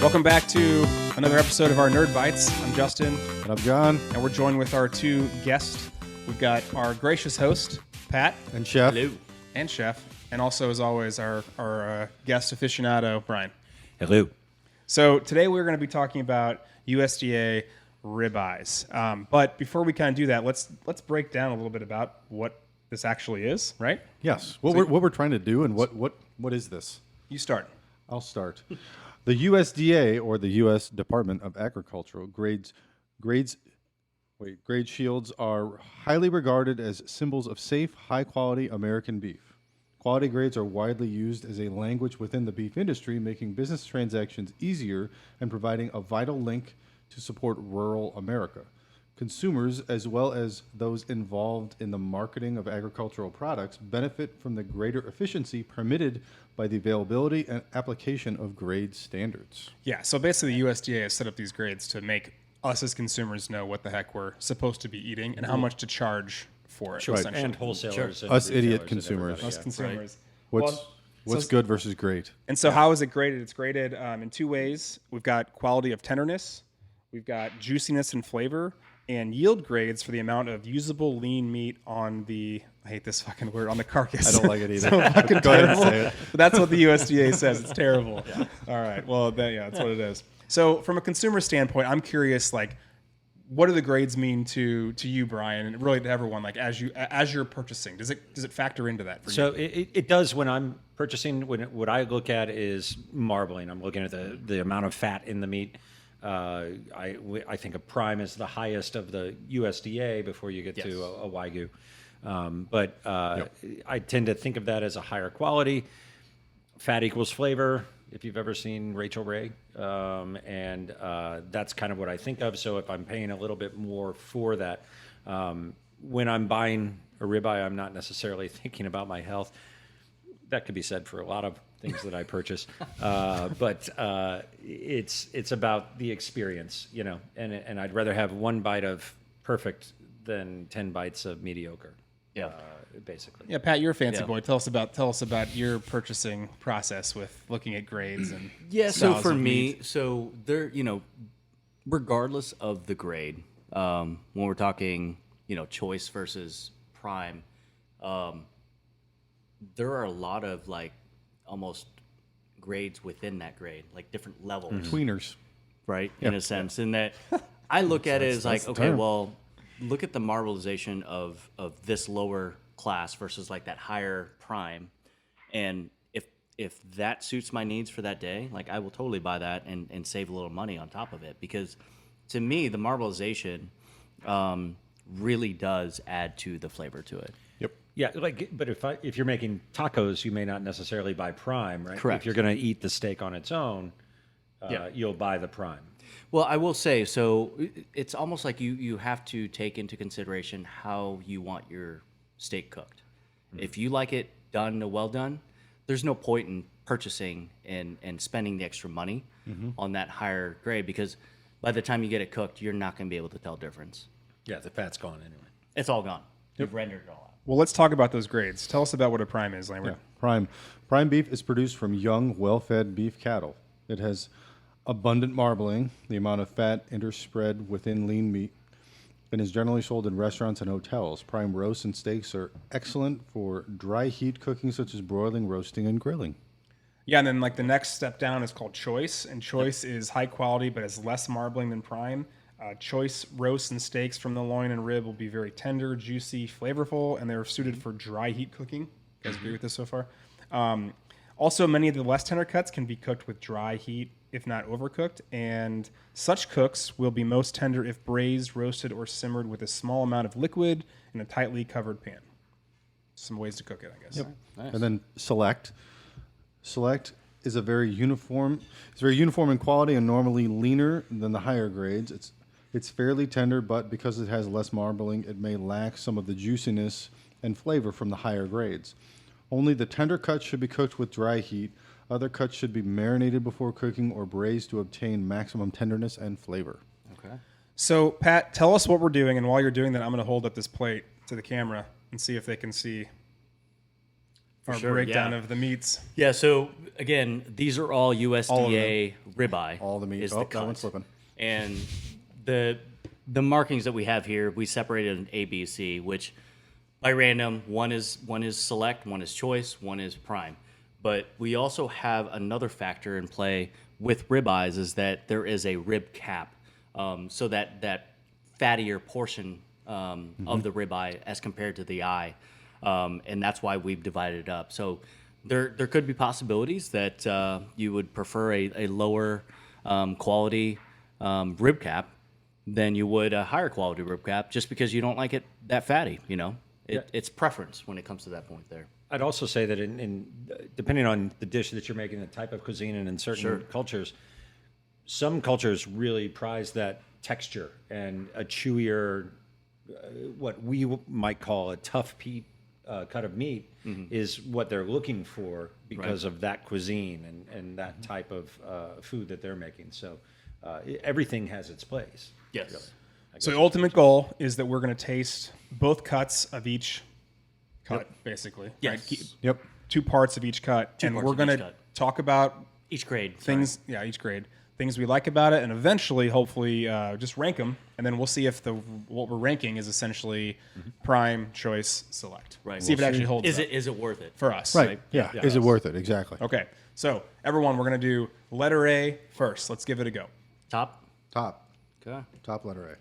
Welcome back to another episode of our Nerd Bytes. I'm Justin. And I'm John. And we're joined with our two guests. We've got our gracious host, Pat. And Chef. Hello. And Chef. And also, as always, our guest aficionado, Brian. Hello. So today we're going to be talking about USDA ribeyes. But before we kind of do that, let's break down a little bit about what this actually is, right? Yes. What we're trying to do and what is this? You start. I'll start. The USDA, or the U.S. Department of Agriculture, grade shields are highly regarded as symbols of safe, high-quality American beef. Quality grades are widely used as a language within the beef industry, making business transactions easier and providing a vital link to support rural America. Consumers, as well as those involved in the marketing of agricultural products, benefit from the greater efficiency permitted by the availability and application of grade standards. Yeah, so basically the USDA has set up these grades to make us as consumers know what the heck we're supposed to be eating and how much to charge for it. Sure. Essentially. And wholesalers. And Us idiot retailers and consumers. everybody, Us yeah. consumers. What's good versus great? And so how is it graded? It's graded in two ways. We've got quality of tenderness, we've got juiciness and flavor, and yield grades for the amount of usable lean meat on the, I hate this fucking word, on the carcass. I don't like it either. So fucking Go ahead and terrible. say it. But that's what the USDA says. It's terrible. Yeah. All right. Well, that's what it is. So from a consumer standpoint, I'm curious, like, what do the grades mean to you, Brian, and really to everyone? Like, as you're purchasing, does it factor into that for you? So it does when I'm purchasing. What I look at is marbling. I'm looking at the amount of fat in the meat. I think a prime is the highest of the USDA before you get to a Wagyu. But I tend to think of that as a higher quality. Fat equals flavor, if you've ever seen Rachel Ray. And that's kind of what I think of. So if I'm paying a little bit more for that, when I'm buying a ribeye, I'm not necessarily thinking about my health. That could be said for a lot of things that I purchase, but it's about the experience, you know. And I'd rather have one bite of perfect than 10 bites of mediocre. Yeah. Basically. Yeah, Pat, you're a fancy boy. Tell us about your purchasing process with looking at grades and Yeah, so styles for of me, meat. so there, regardless of the grade, when we're talking, choice versus prime, there are a lot of like almost grades within that grade, like different levels, Tweeners. right? In a sense, in that I look at it as like, the okay, term. well, look at the marbleization of this lower class versus like that higher prime, and if that suits my needs for that day, like I will totally buy that and save a little money on top of it, because to me the marbleization really does add to the flavor to it. Yep. Yeah, but if you're making tacos, you may not necessarily buy prime, right? Correct. If you're going to eat the steak on its own, Yeah. you'll buy the prime. Well, I will say, so it's almost like you have to take into consideration how you want your steak cooked. If you like it done well done, there's no point in purchasing and spending the extra money on that higher grade, because by the time you get it cooked, you're not going to be able to tell difference. Yeah, the fat's gone anyway. It's all gone. You've rendered it all out. Well, let's talk about those grades. Tell us about what a prime is, Lambert. Prime beef is produced from young, well-fed beef cattle. It has abundant marbling, the amount of fat interspread within lean meat, and is generally sold in restaurants and hotels. Prime roasts and steaks are excellent for dry heat cooking, such as broiling, roasting, and grilling. Yeah, and then like the next step down is called choice, and choice is high quality but has less marbling than prime. Choice roasts and steaks from the loin and rib will be very tender, juicy, flavorful, and they're suited for dry heat cooking. You guys agree with this so far? Also, many of the less tender cuts can be cooked with dry heat, if not overcooked, and such cooks will be most tender if braised, roasted, or simmered with a small amount of liquid in a tightly covered pan. Some ways to cook it, I guess. Nice. And then select. Select is a very uniform. It's very uniform in quality and normally leaner than the higher grades. It's fairly tender, but because it has less marbling, it may lack some of the juiciness and flavor from the higher grades. Only the tender cuts should be cooked with dry heat. Other cuts should be marinated before cooking or braised to obtain maximum tenderness and flavor. Okay. So, Pat, tell us what we're doing, and while you're doing that, I'm going to hold up this plate to the camera and see if they can see. Our sure, breakdown yeah. of the meats. Yeah. So again, these are all USDA ribeye. All the meat. Is Oh, the that one's cut. slipping. And the markings that we have here, we separated in A, B, C, which by random, one is select, one is choice, one is prime. But we also have another factor in play with ribeyes is that there is a rib cap, so that fattier portion of the ribeye as compared to the eye, and that's why we've divided it up. So there could be possibilities that you would prefer a lower quality rib cap than you would a higher quality rib cap, just because you don't like it that fatty. It's preference when it comes to that point there. I'd also say that in depending on the dish that you're making, the type of cuisine, and in certain cultures, some cultures really prize that texture and a chewier, what we might call a tough cut of meat is what they're looking for because of that cuisine and that type of food that they're making. So everything has its place. Yes. So the ultimate goal is that we're going to taste both cuts of each cut, basically. Yes. Right? Yep. 2 parts of each cut. And parts we're of going each to cut. talk about Each grade. things, each grade. Things we like about it, and eventually, hopefully, just rank them. And then we'll see if what we're ranking is essentially prime, choice, select. Right. See if it actually holds Is up it worth it? for us. Right. Yeah. Is it worth it? Exactly. Okay. So, everyone, we're going to do letter A first. Let's give it a go. Top. Top. Okay. Top letter A.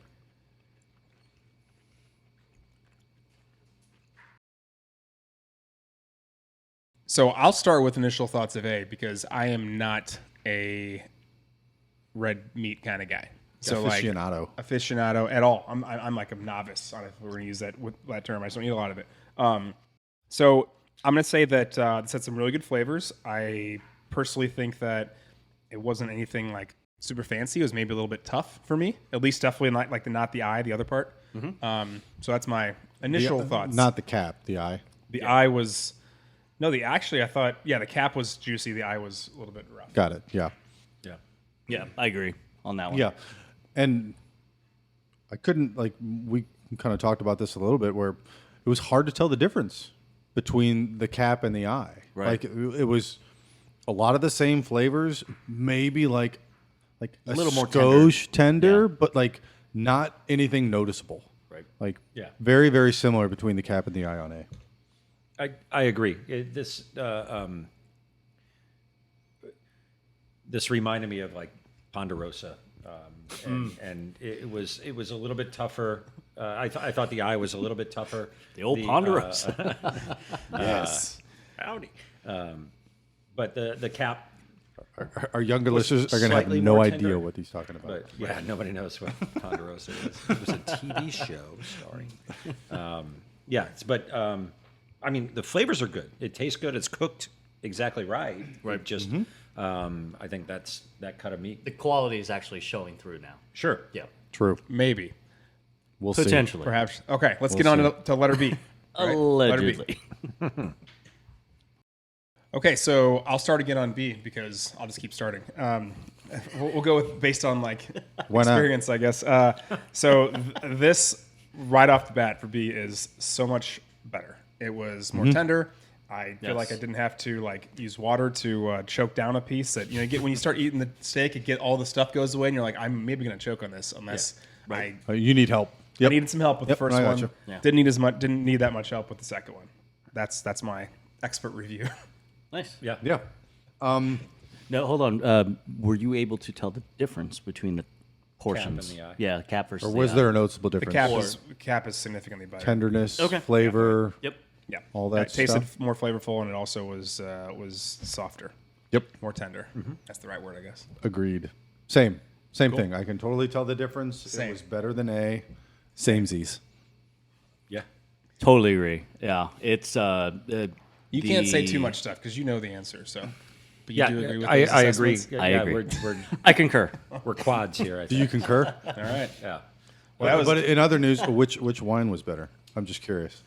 So I'll start with initial thoughts of A because I am not a red meat kind of guy. So Aficionado. like aficionado at all. I'm like a novice on it. If we're gonna use that term. I just don't eat a lot of it. So I'm gonna say that this had some really good flavors. I personally think that it wasn't anything like super fancy. It was maybe a little bit tough for me. At least definitely not the eye, the other part. So that's my initial thoughts. Not the cap, the eye. The eye was. No, I thought, the cap was juicy. The eye was a little bit rough. Got it. Yeah. Yeah, I agree on that one. Yeah. And I couldn't, we kind of talked about this a little bit, where it was hard to tell the difference between the cap and the eye. Right. Like, it was a lot of the same flavors, maybe like a little more skosh tender, but not anything noticeable. Right. Very, very similar between the cap and the eye on A. I agree. This reminded me of like Ponderosa, and it was a little bit tougher. I thought the eye was a little bit tougher. The old Ponderosa. Yes. Howdy. But the cap. Our younger listeners are going to have slightly no more idea tender. what he's talking about. But yeah, nobody knows what Ponderosa is. It was a TV show starring. I mean, the flavors are good. It tastes good. It's cooked exactly right. Right. Just, I think that cut of meat. The quality is actually showing through now. Sure. Yeah. True. Maybe. We'll see. Potentially. Perhaps. Okay, let's get on to letter B. Right? Allegedly. Letter B. Okay, so I'll start again on B because I'll just keep starting. We'll go with based on Why not? experience, I guess. This right off the bat for B is so much better. It was more tender. I feel like I didn't have to use water to choke down a piece. That get when you start eating the steak, all the stuff goes away, and you're like, I'm maybe gonna choke on this unless You need help. I needed some help with the first I one. gotcha. Yeah. Didn't need that much help with the second one. That's my expert review. Nice. Yeah. Yeah. No, hold on. Were you able to tell the difference between the portions? and the eye. Yeah, cap versus Or was the there eye. a noticeable The difference? cap is significantly better. Tenderness, Okay. flavor. Yep. Yeah, all that It tasted stuff? more flavorful, and it also was softer. Yep. More tender. That's the right word, I guess. Agreed. Same thing. I can totally tell the difference. Same. It was better than A. Samesies. Yeah. Totally agree. Yeah, it's You can't say too much stuff because you know the answer. So, but you Yeah, do agree with I those agree. assessments? I Yeah, agree. We're I concur. quads here. I Do you think. concur? All right. Yeah. Well, But in other news, which wine was better? I'm just curious.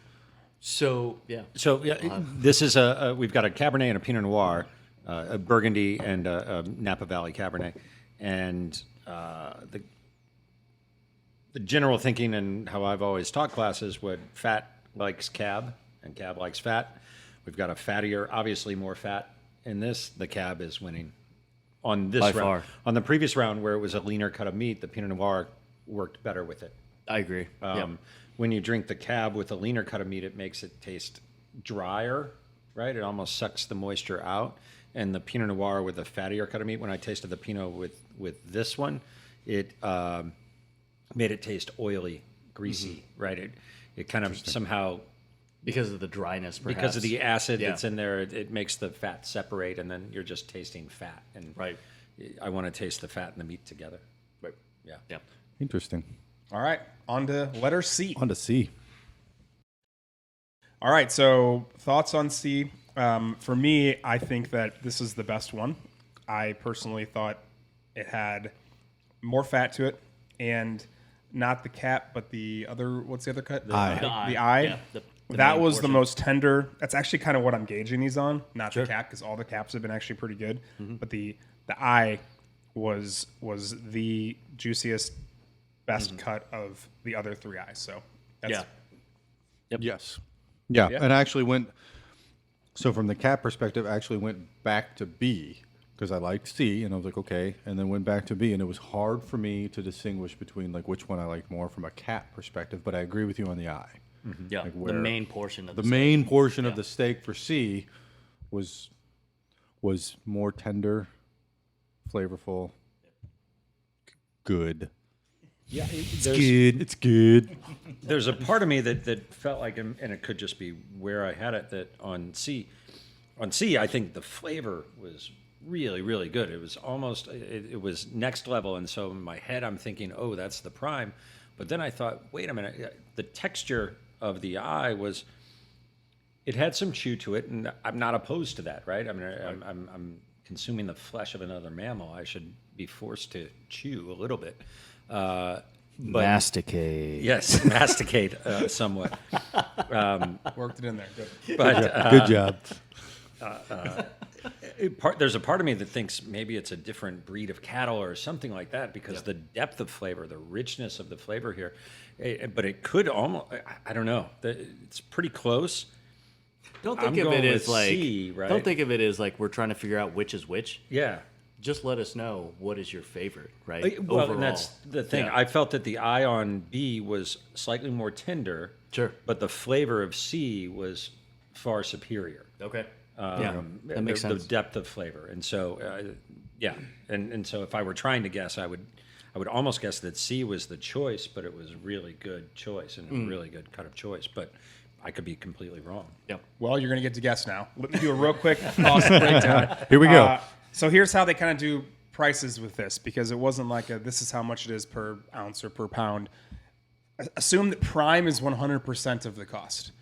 So yeah, So this is we've got a Cabernet and a Pinot Noir, a Burgundy and a Napa Valley Cabernet, and the general thinking and how I've always taught classes, what fat likes cab and cab likes fat. We've got a fattier, obviously more fat in this. The cab is winning on this By round. far. On the previous round, where it was a leaner cut of meat, the Pinot Noir worked better with it. I agree. When you drink the cab with a leaner cut of meat, it makes it taste drier, right? It almost sucks the moisture out. And the Pinot Noir with the fattier cut of meat, when I tasted the Pinot with this one, it made it taste oily, greasy, right? It kind of somehow, Because of the dryness, perhaps. because of the acid Yeah. that's in there, it makes the fat separate, and then you're just tasting fat. And Right. I want to taste the fat and the meat together. Right. Yeah. Yeah. Interesting. All right, on to letter C. On to C. All right, so thoughts on C. For me, I think that this is the best one. I personally thought it had more fat to it, and not the cap, but the other. What's the other cut? Eye. The eye. Yeah, the that main was the portion. most tender. That's actually kind of what I'm gauging these on, not Sure. the cap, because all the caps have been actually pretty good. But the eye was the juiciest, best cut of the other three eyes. So that's, Yeah. Yes. Yeah. Yeah. And I actually went, so from the cat perspective, I actually went back to B because I liked C and I was like, okay. And then went back to B and it was hard for me to distinguish between like which one I liked more from a cat perspective, but I agree with you on the eye. Yeah. Like The where- main portion of The steak. main portion of the steak for C was more tender, flavorful, good. Yeah. Good. It's good. There's a part of me that felt like, and it could just be where I had it, that on C, I think the flavor was really, really good. It was almost, it was next level. And so in my head, I'm thinking, oh, that's the prime. But then I thought, wait a minute, the texture of the eye was, it had some chew to it, and I'm not opposed to that, right? I mean, I'm consuming the flesh of another mammal. I should be forced to chew a little bit. But Masticate. yes, masticate somewhat. worked it in there. Good. But Good job. there's a part of me that thinks maybe it's a different breed of cattle or something like that, because the depth of flavor, the richness of the flavor here, but it could almost, I don't know, it's pretty close. Don't think I'm of going it with as like. C, right? Don't think of it as like we're trying to figure out which is which. Yeah. Just let us know what is your favorite, right? Well, Overall. and that's the thing. Yeah. I felt that the eye on B was slightly more tender. Sure. But the flavor of C was far superior. Okay. Yeah, that makes the sense. depth of flavor, and so yeah, and so if I were trying to guess, I would almost guess that C was the choice, but it was a really good choice and a really good cut of choice, but I could be completely wrong. Yep. Well, you're going to get to guess now. Let me do a real quick cost breakdown. Here we go. So here's how they kind of do prices with this, because it wasn't like this is how much it is per ounce or per pound. Assume that prime is 100% of the cost.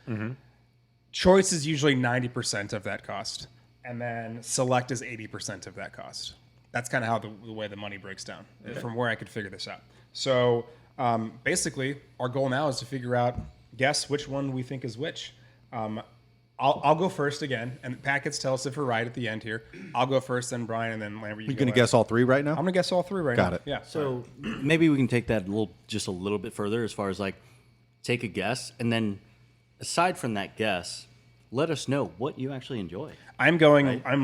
Choice is usually 90% of that cost. And then select is 80% of that cost. That's kind of how the way the money breaks down, from where I could figure this out. So basically, our goal now is to figure out, guess which one we think is which. I'll go first again, and Pat gets tell us if we're right at the end here. I'll go first, then Brian, and then Lambert. You going to guess all three right now? I'm gonna guess all three right now. Got it. Yeah. So maybe we can take that just a little bit further, as far as like take a guess, and then aside from that guess, let us know what you actually enjoy. I'm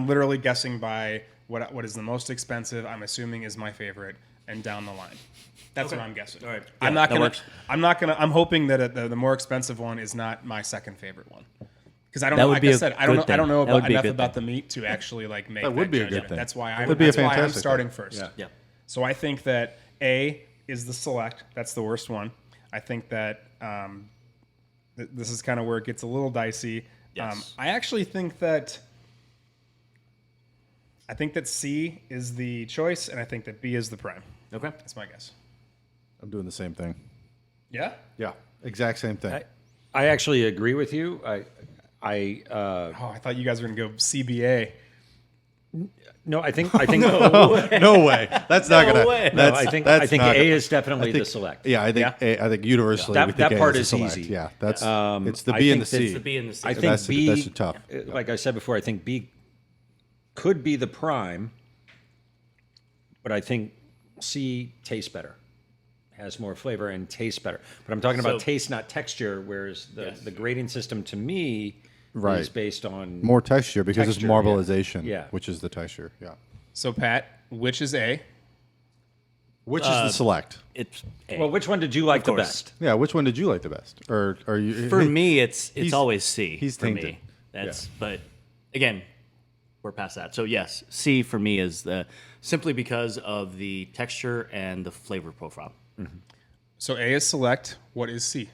literally guessing by what is the most expensive. I'm assuming is my favorite, and down the line. That's what I'm guessing. All right. I'm Yeah, not that gonna. works. I'm not gonna. I'm hoping that the more expensive one is not my second favorite one. Because I don't That know, would like be I a said, I don't know. good I don't thing. know That would be a enough good about the thing. meat to actually like make. That would be a judgment. good thing. That's why That would be a that's why I'm fantastic starting thing. first. Yeah. Yeah. So I think that A is the select. That's the worst one. I think that this is kind of where it gets a little dicey. Yes. I actually think that C is the choice, and I think that B is the prime. Okay. That's my guess. I'm doing the same thing. Yeah. Yeah, exact same thing. I actually agree with you. Oh, I thought you guys were gonna go CBA. No, I think No way. That's not gonna. way. No, That's, I think that's not A gonna- is definitely I think- the select. Yeah, I think I think universally That- we think that A part is the is select. easy. Yeah, that's it's the I B and the think C. It's the B and the C. I think That's- B. that's tough. Like I said before, I think B could be the prime, but I think C tastes better, has more flavor and tastes better. But I'm talking about So- taste, not texture. Whereas Yes. the grading system to me Right. is based on More texture because Texture, it's marbleization, yeah. which is the texture. Yeah. So Pat, which is A? Which is the select? It's A. Well, which one did you like the course. best? Yeah. Which one did you like the best? Or are you? For me, it's he's- always C. he's for tainted. me. That's but again, we're past that. So yes, C for me is the simply because of the texture and the flavor profile. So A is select. What is C?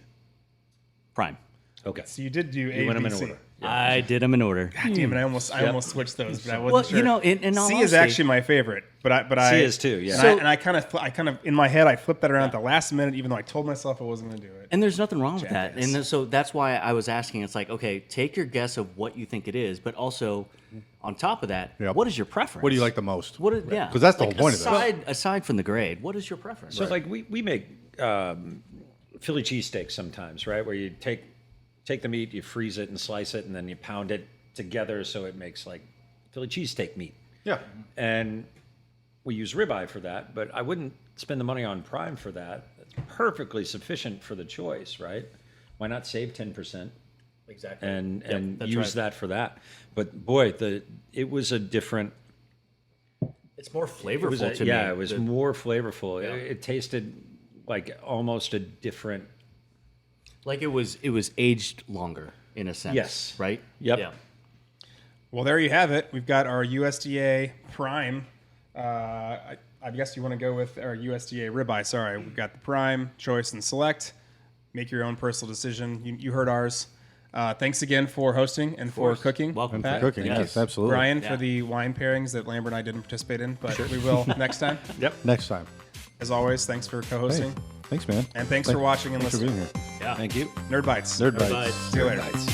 Prime. Okay. So you did do A, went 'em B, in C. order. I did them in order. God damn it! I almost switched those, but I wasn't Well, sure. you know, in all C honesty, is actually my favorite, but I C is too, yeah. And I kind of in my head I flipped that around at the last minute, even though I told myself I wasn't going to do it. and there's nothing wrong with that. Jackass. And then, so that's why I was asking. It's like, okay, take your guess of what you think it is, but also on top of that, Yep. what is your preference? What do you like the most? What is, yeah, 'Cause that's the whole point of this. Aside from the grade, what is your preference? So like we make Philly cheesesteaks sometimes, right? Where you take the meat, you freeze it and slice it, and then you pound it together so it makes like Philly cheesesteak meat. Yeah. And we use ribeye for that, but I wouldn't spend the money on prime for that. It's perfectly sufficient for the choice, right? Why not save 10%? Exactly. And that's use right. that for that. But boy, it was a different. It's more flavorful It was to me. it was more flavorful. It tasted like almost a different. Like it was aged longer in a sense. Yes. Right. Yep. Yeah. Well, there you have it. We've got our USDA Prime. I guess you want to go with our USDA Ribeye. Sorry, we've got the Prime, Choice, and Select. Make your own personal decision. You heard ours. Thanks again for hosting and for cooking. Welcome. And Pat. for cooking, Yes. yes, absolutely. Brian Yeah. for the wine pairings that Lambert and I didn't participate in, but we will next time. Next time. As always, thanks for Hey, co-hosting. thanks, man. And thanks for watching and Thanks for listening. being here. Yeah. Thank you. Nerd Bites. Nerd Bye. Bites. See you later. Bytes.